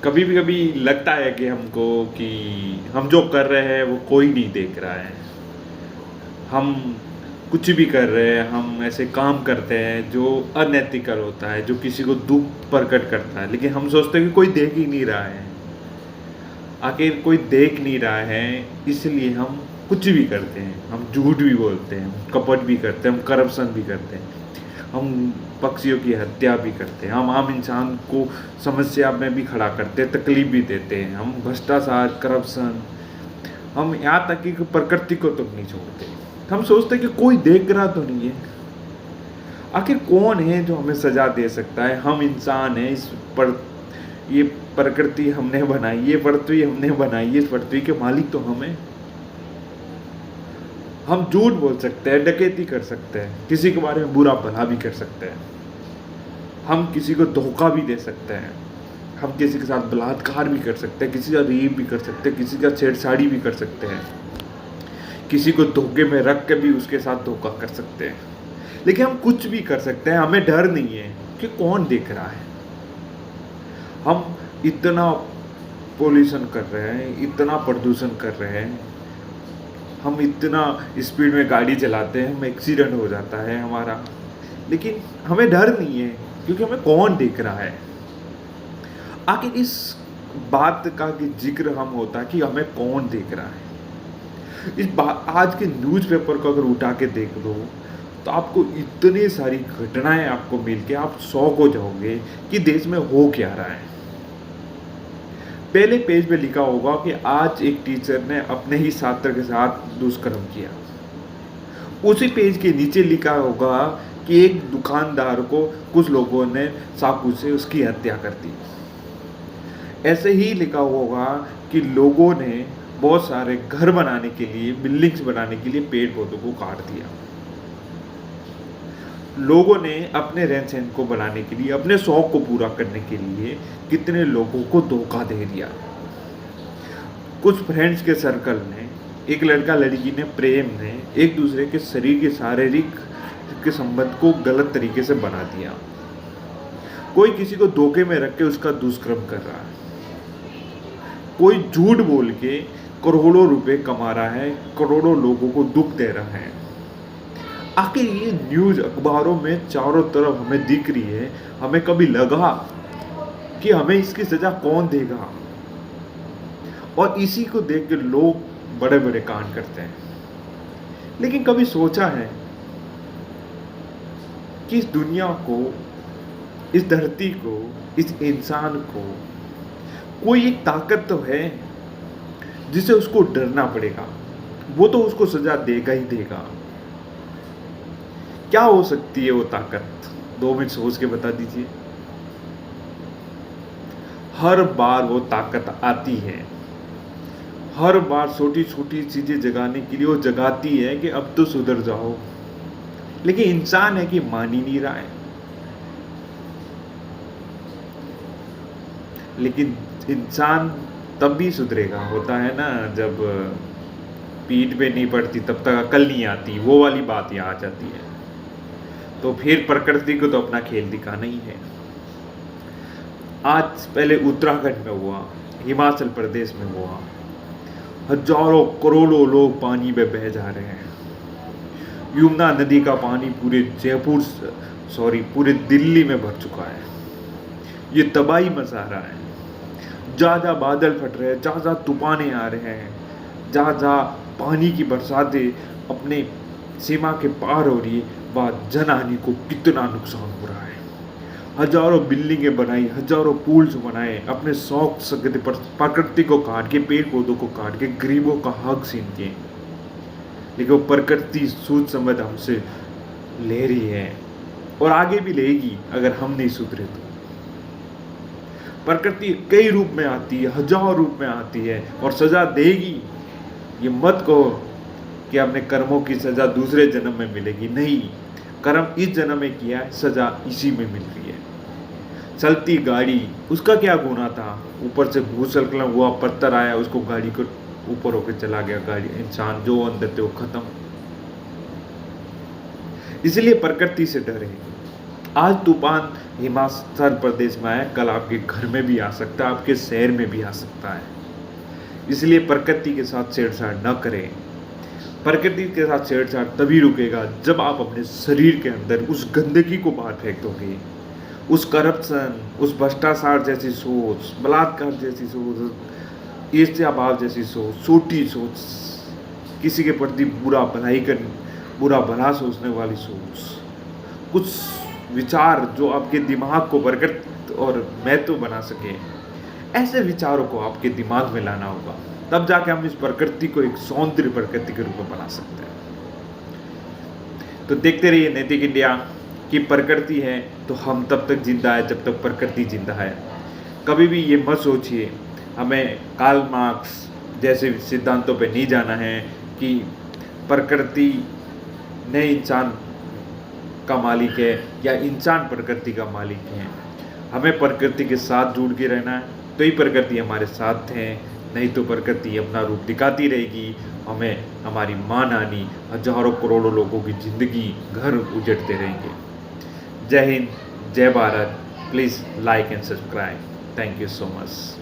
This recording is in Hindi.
कभी भी कभी लगता है कि हमको कि हम जो कर रहे हैं वो कोई नहीं देख रहा है। हम कुछ भी कर रहे हैं, हम ऐसे काम करते हैं जो अनएथिकल होता है, जो किसी को दुख प्रकट करता है, लेकिन हम सोचते हैं कि कोई देख ही नहीं रहा है। आखिर कोई देख नहीं रहा है, इसलिए हम कुछ भी करते हैं। हम झूठ भी बोलते हैं, हम कपट भी करते हैं, हम करप्शन भी करते हैं, हम पक्षियों की हत्या भी करते हैं, हम आम इंसान को समस्या में भी खड़ा करते हैं, तकलीफ भी देते हैं, हम भ्रष्टाचार, करप्शन, हम यहाँ तक कि प्रकृति को तो नहीं छोड़ते। हम सोचते हैं कि कोई देख रहा तो नहीं है। आखिर कौन है जो हमें सजा दे सकता है? हम इंसान हैं, इस पर ये प्रकृति हमने बनाई, ये पृथ्वी हमने बनाई, इस पृथ्वी के मालिक तो हम हैं। हम झूठ बोल सकते हैं, डकैती कर सकते हैं, किसी के बारे में बुरा भला भी कर सकते हैं, हम किसी को धोखा भी दे सकते हैं, हम किसी के साथ बलात्कार भी कर सकते हैं, किसी का रेप भी कर सकते हैं, किसी का छेड़छाड़ी भी कर सकते हैं, किसी को धोखे में रख के भी उसके साथ धोखा कर सकते हैं। लेकिन हम कुछ भी कर सकते हैं, हमें डर नहीं है कि कौन देख रहा है। हम इतना पोल्यूशन कर रहे हैं, इतना प्रदूषण कर रहे हैं, हम इतना स्पीड में गाड़ी चलाते हैं, हम एक्सीडेंट हो जाता है हमारा, लेकिन हमें डर नहीं है क्योंकि हमें कौन देख रहा है। आखिर इस बात का कि जिक्र हम होता है कि हमें कौन देख रहा है। इस बात आज के न्यूज़पेपर को अगर उठा के देख लो तो आपको इतनी सारी घटनाएं आपको मिल के आप शॉक हो जाओगे कि देश में हो क्या रहा है। पहले पेज पे लिखा होगा कि आज एक टीचर ने अपने ही छात्र के साथ दुष्कर्म किया। उसी पेज के नीचे लिखा होगा कि एक दुकानदार को कुछ लोगों ने चाकू से उसकी हत्या कर दी। ऐसे ही लिखा होगा कि लोगों ने बहुत सारे घर बनाने के लिए, बिल्डिंग्स बनाने के लिए पेड़ पौधों को काट दिया। लोगों ने अपने रहन सहन को बनाने के लिए, अपने शौक को पूरा करने के लिए कितने लोगों को धोखा दे दिया। कुछ फ्रेंड्स के सर्कल ने, एक लड़का लड़की ने प्रेम ने एक दूसरे के शरीर के शारीरिक के संबंध को गलत तरीके से बना दिया। कोई किसी को धोखे में रख के उसका दुष्कर्म कर रहा है, कोई झूठ बोल के करोड़ों रुपए कमा रहा है, करोड़ों लोगों को दुख दे रहा है। आखिर ये न्यूज़ अखबारों में चारों तरफ हमें दिख रही है, हमें कभी लगा कि हमें इसकी सजा कौन देगा? और इसी को देख के लोग बड़े बड़े कांड करते हैं। लेकिन कभी सोचा है कि इस दुनिया को, इस धरती को, इस इंसान को कोई एक ताकत तो है जिसे उसको डरना पड़ेगा, वो तो उसको सजा देगा ही देगा। क्या हो सकती है वो ताकत? 2 मिनट सोच के बता दीजिए। हर बार वो ताकत आती है, हर बार छोटी छोटी चीजें जगाने के लिए वो जगाती है कि अब तो सुधर जाओ। लेकिन इंसान है कि मान ही नहीं रहा है। लेकिन इंसान तब भी सुधरेगा, होता है ना, जब पीठ पे नहीं पड़ती तब तक अकल नहीं आती, वो वाली बात यहाँ आ जाती है। तो फिर प्रकृति को तो अपना खेल दिखाना ही है। आज पहले उत्तराखंड में हुआ, हिमाचल प्रदेश में हुआ, हजारों करोड़ों लोग पानी में बह जा रहे हैं। यमुना नदी का पानी पूरे दिल्ली में भर चुका है। ये तबाही मचा रहा है। जहाँ जहाँ बादल फट रहे हैं, जहाँ जहाँ तूफाने आ रहे हैं, जहाँ जहाँ पानी की बरसातें अपने सीमा के पार हो रही है, वहाँ जनहानि को कितना नुकसान हो रहा है। हजारों बिल्डिंगें बनाई, हजारों पुल्स बनाए, अपने शौक सकते पर प्रकृति को काट के, पेड़ पौधों को काट के, गरीबों का हक छीन के। लेकिन वो प्रकृति सूझ समझ हमसे ले रही है और आगे भी लेगी अगर हम नहीं सुधरे तो। प्रकृति कई रूप में आती है, हजारों रूप में आती है और सजा देगी। ये मत कहो कि अपने कर्मों की सजा दूसरे जन्म में मिलेगी। नहीं, कर्म इस जन्म में किया है, सजा इसी में मिल रही है। चलती गाड़ी, उसका क्या गुनाह था? ऊपर से भूस्खलन हुआ, पत्थर आया, उसको गाड़ी को ऊपर होकर चला गया, गाड़ी, इंसान जो अंदर थे वो खत्म। इसलिए प्रकृति से डरे। आज तूफान हिमाचल प्रदेश में आया, कल आपके घर में भी आ सकता है, आपके शहर में भी आ सकता है। इसलिए प्रकृति के साथ छेड़छाड़ न करें। प्रकृति के साथ छेड़छाड़ तभी रुकेगा जब आप अपने शरीर के अंदर उस गंदगी को बाहर फेंक दोगे, उस करप्शन, उस भ्रष्टाचार जैसी सोच, बलात्कार जैसी सोच, ईर्ष्याभाव जैसी सोच, छोटी सोच, किसी के प्रति बुरा भला सोचने वाली सोच, कुछ विचार जो आपके दिमाग को प्रकृति और महत्व बना सके, ऐसे विचारों को आपके दिमाग में लाना होगा। तब जाके हम इस प्रकृति को एक सौंदर्य प्रकृति के रूप में बना सकते हैं। तो देखते रहिए नैतिक इंडिया की प्रकृति है तो हम तब तक जिंदा है जब तक प्रकृति जिंदा है। कभी भी ये मत सोचिए हमें कार्ल मार्क्स जैसे सिद्धांतों पे नहीं जाना है कि प्रकृति ने इंसान का मालिक है या इंसान प्रकृति का मालिक है। हमें प्रकृति के साथ जुड़ के रहना है, तो ही प्रकृति हमारे साथ है, नहीं तो प्रकृति अपना रूप दिखाती रहेगी, हमें हमारी मान हानि, हजारों करोड़ों लोगों की ज़िंदगी, घर उजड़ते रहेंगे। जय हिंद, जय Bharat. Please like and subscribe. Thank you so much.